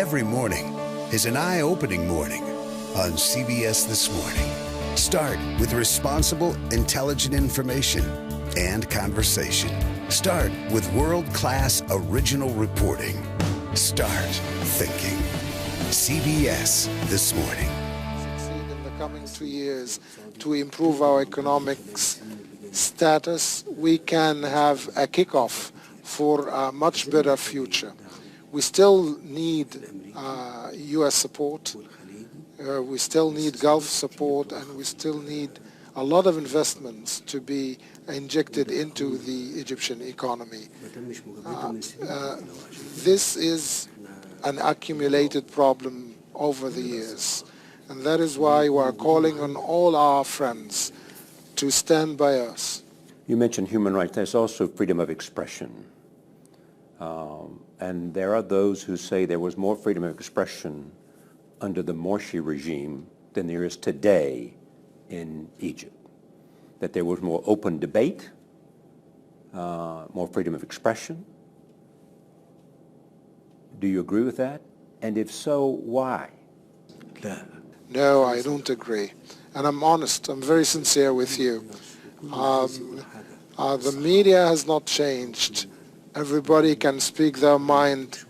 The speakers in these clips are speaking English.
Every morning is an eye-opening morning on CBS This Morning. Start with responsible, intelligent information and conversation. Start with world-class original reporting. Start thinking. CBS This Morning. Succeed in the coming 2 years to improve our economics status, we can have a kickoff for a much better future. We still need U.S. support. We still need Gulf support, and we still need a lot of investments to be injected into the Egyptian economy. This is an accumulated problem over the years, and that is why we are calling on all our friends to stand by us. You mentioned human rights. There's also freedom of expression. And there are those who say there was more freedom of expression under the Morsi regime than there is today in Egypt. That there was more open debate, more freedom of expression. Do you agree with that? And if so, why? No, I don't agree. And I'm honest. I'm very sincere with you. The media has not changed. Everybody can speak their mind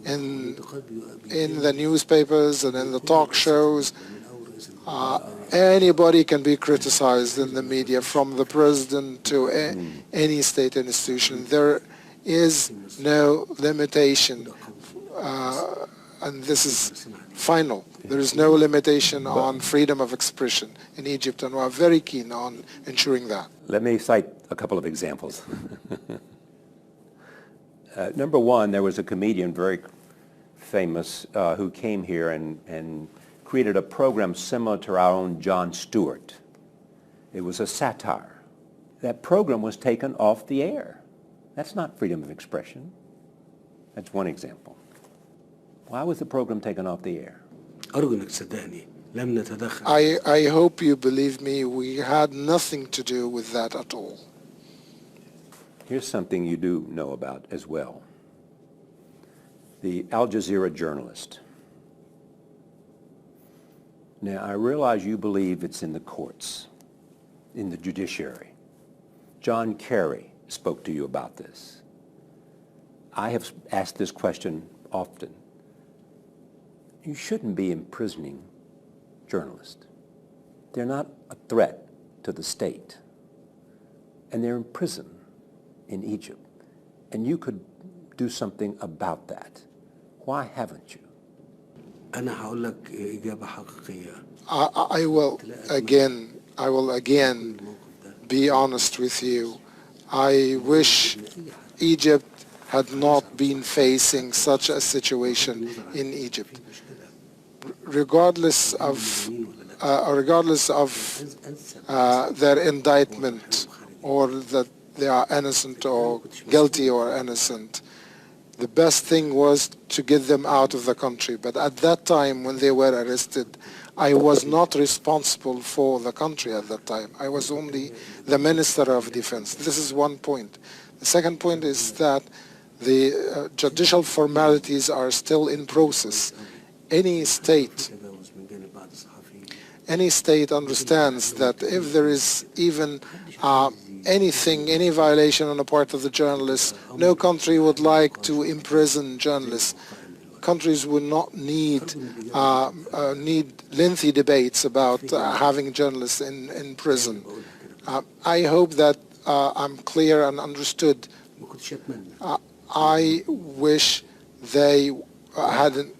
in the newspapers and in the talk shows. Anybody can be criticized in the media, from the president to any state institution. There is no limitation, and this is final. There is no limitation on freedom of expression in Egypt, and we are very keen on ensuring that. Let me cite a couple of examples. Number one, there was a comedian, very famous, who came here and created a program similar to our own Jon Stewart. It was a satire. That program was taken off the air. That's not freedom of expression. That's one example. Why was the program taken off the air? I hope you believe me, we had nothing to do with that at all. Here's something you do know about as well. The Al Jazeera journalist. Now, I realize you believe it's in the courts, in the judiciary. John Kerry spoke to you about this. I have asked this question often. You shouldn't be imprisoning journalists. They're not a threat to the state. And they're in prison in Egypt. And you could do something about that. Why haven't you? I will again be honest with you. I wish Egypt had not been facing such a situation in Egypt. Regardless of their indictment, or that they are innocent or guilty or innocent, the best thing was to get them out of the country. But at that time, when they were arrested, I was not responsible for the country at that time. I was only the Minister of Defense. This is one point. The second point is that the judicial formalities are still in process. Any state understands that if there is even any violation on the part of the journalists, no country would like to imprison journalists. Countries would not need lengthy debates about having journalists in prison. I hope that I'm clear and understood. I wish they hadn't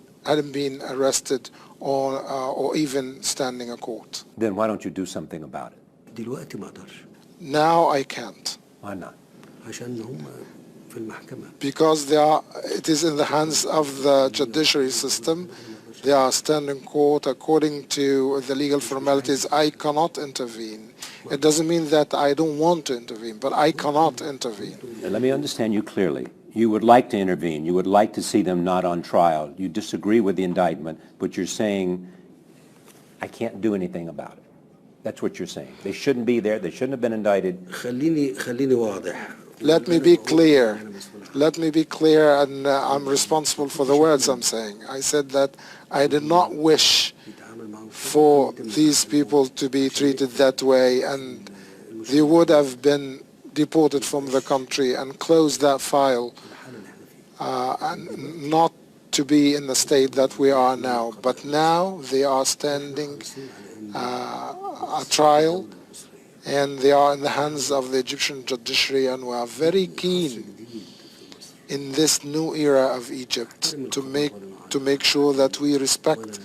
been arrested or even standing a court. Then why don't you do something about it? Now I can't. Why not? Because it is in the hands of the judiciary system. They are standing court according to the legal formalities. I cannot intervene. It doesn't mean that I don't want to intervene, but I cannot intervene. Let me understand you clearly. You would like to intervene. You would like to see them not on trial. You disagree with the indictment, but you're saying, I can't do anything about it. That's what you're saying. They shouldn't be there. They shouldn't have been indicted. let me be clear. Let me be clear, and I'm responsible for the words I'm saying. I said that I did not wish for these people to be treated that way, and they would have been deported from the country and closed that file, and not to be in the state that we are now. But now they are standing a trial, and they are in the hands of the Egyptian judiciary, and we are very keen in this new era of Egypt to make sure that we respect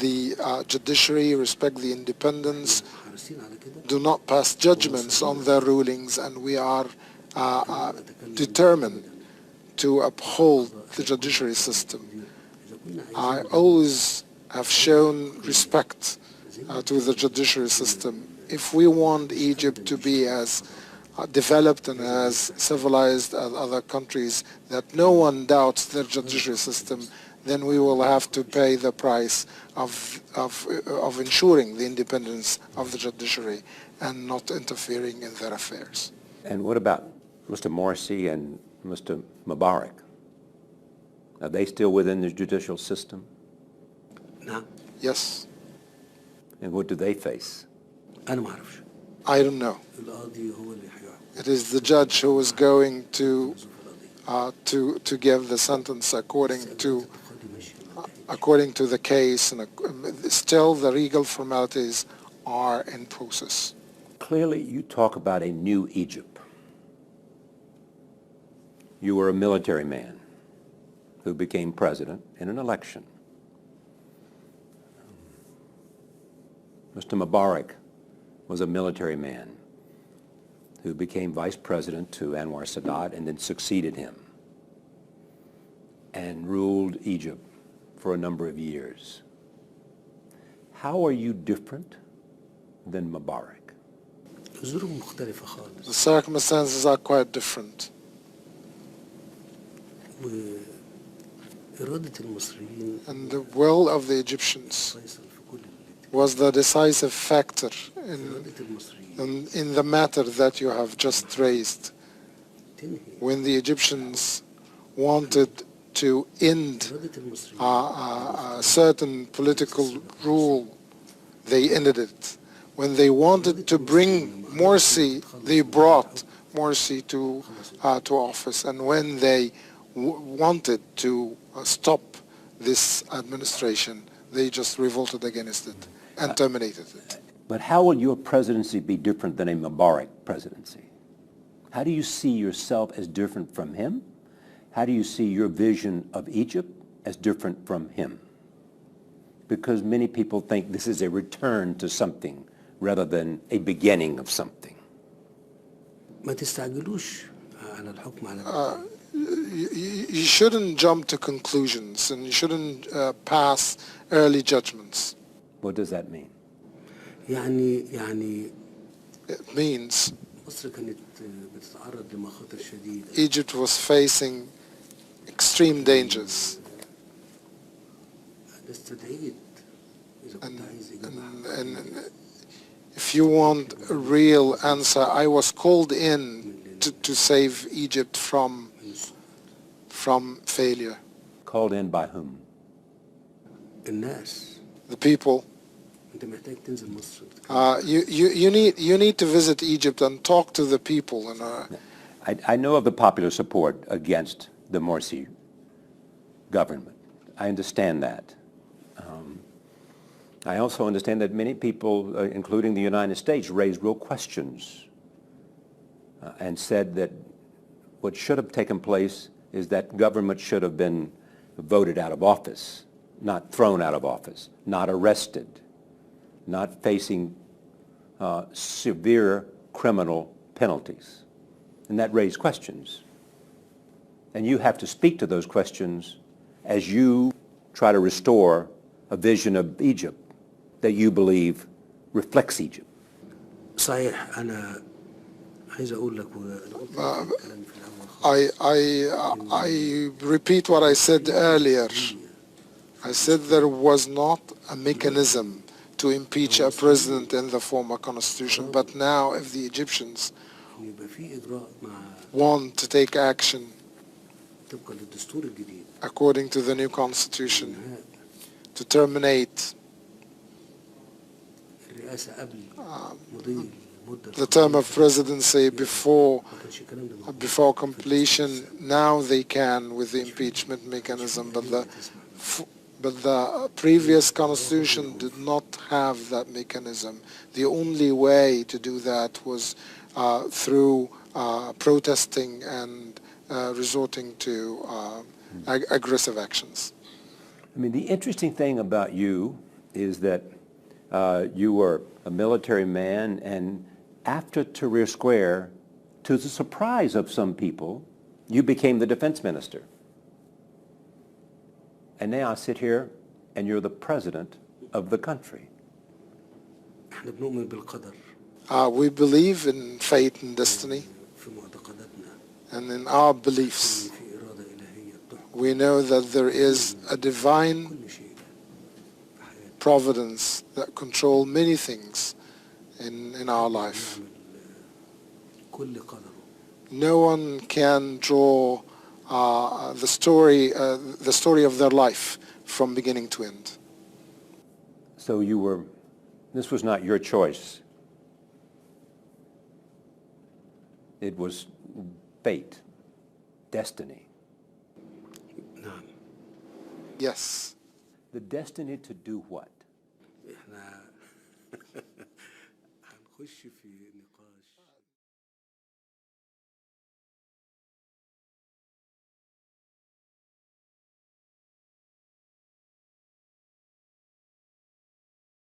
the judiciary, respect the independence, do not pass judgments on their rulings, and we are determined to uphold the judiciary system. I always have shown respect to the judiciary system. If we want Egypt to be as developed and as civilized as other countries, that no one doubts their judiciary system, then we will have to pay the price of ensuring the independence of the judiciary and not interfering in their affairs. And what about Mr. Morsi and Mr. Mubarak? Are they still within the judicial system? نعم. Yes. And what do they face? أنا ما أعرفش. I don't know. القاضي هو اللي هيحكم. It is the judge who is going to give the sentence according to the case, and still the legal formalities are in process. Clearly, you talk about a new Egypt. You were a military man who became president in an election. Mr. Mubarak was a military man who became vice president to Anwar Sadat and then succeeded him and ruled Egypt for a number of years. How are you different than Mubarak? الظروف مختلفة خالص. The circumstances are quite different. وإرادة المصريين And the will of the Egyptians فيصل في كل was the decisive factor إرادة المصريين in the matter that you have just raised. تنهي. When the Egyptians wanted to end إرادة المصريين a certain political rule, they ended it. When they wanted to bring Morsi, they brought Morsi to office. And when they wanted to stop this administration, they just revolted against it and terminated it. But how will your presidency be different than a Mubarak presidency? How do you see yourself as different from him? How do you see your vision of Egypt as different from him? Because many people think this is a return to something rather than a beginning of something. ما تستعجلوش على الحكم على You shouldn't jump to conclusions, and you shouldn't pass early judgments. What does that mean? يعني It means مصر كانت بتتعرض لمخاطر شديدة. Egypt was facing extreme dangers. أنا استدعيت إذا كنت عايز إجابة. And if you want a real answer, I was called in to save Egypt from failure. Called in by whom? الناس. The people. أنت محتاج تنزل مصر. You need to visit Egypt and talk to the people. And I know of the popular support against the Morsi government. I understand that. I also understand that many people, including the United States, raised real questions and said that what should have taken place is that government should have been voted out of office, not thrown out of office, not arrested, not facing severe criminal penalties. And that raised questions. And you have to speak to those questions as you try to restore a vision of Egypt that you believe reflects Egypt. صحيح أنا عايز أقول لك الكلام في الأول. I repeat what I said earlier. I said there was not a mechanism to impeach a president in the former constitution, but now if the Egyptians إن يبقى في إجراء مع want to take action طبقا للدستور الجديد according to the new constitution إنهاء to terminate الرئاسة قبل مضي المدة the term of presidency before ما كانش الكلام ده موجود. before completion. Now they can with the impeachment mechanism, but the previous constitution did not have that mechanism. The only way to do that was through protesting and resorting to aggressive actions. I mean, the interesting thing about you is that you were a military man, and after Tahrir Square, to the surprise of some people, you became the defense minister. And now I sit here, and you're the president of the country. احنا بنؤمن بالقدر We believe in fate and destiny, في معتقداتنا and in our beliefs, إن في إرادة إلهية بتحكم we know that there is a divine كل شيء في حياتنا. providence that control many things in our life. نعمل كل قدره. No one can draw the story of their life from beginning to end. So this was not your choice. It was fate, destiny. نعم. Yes. The destiny to do what? احنا هنخش في نقاش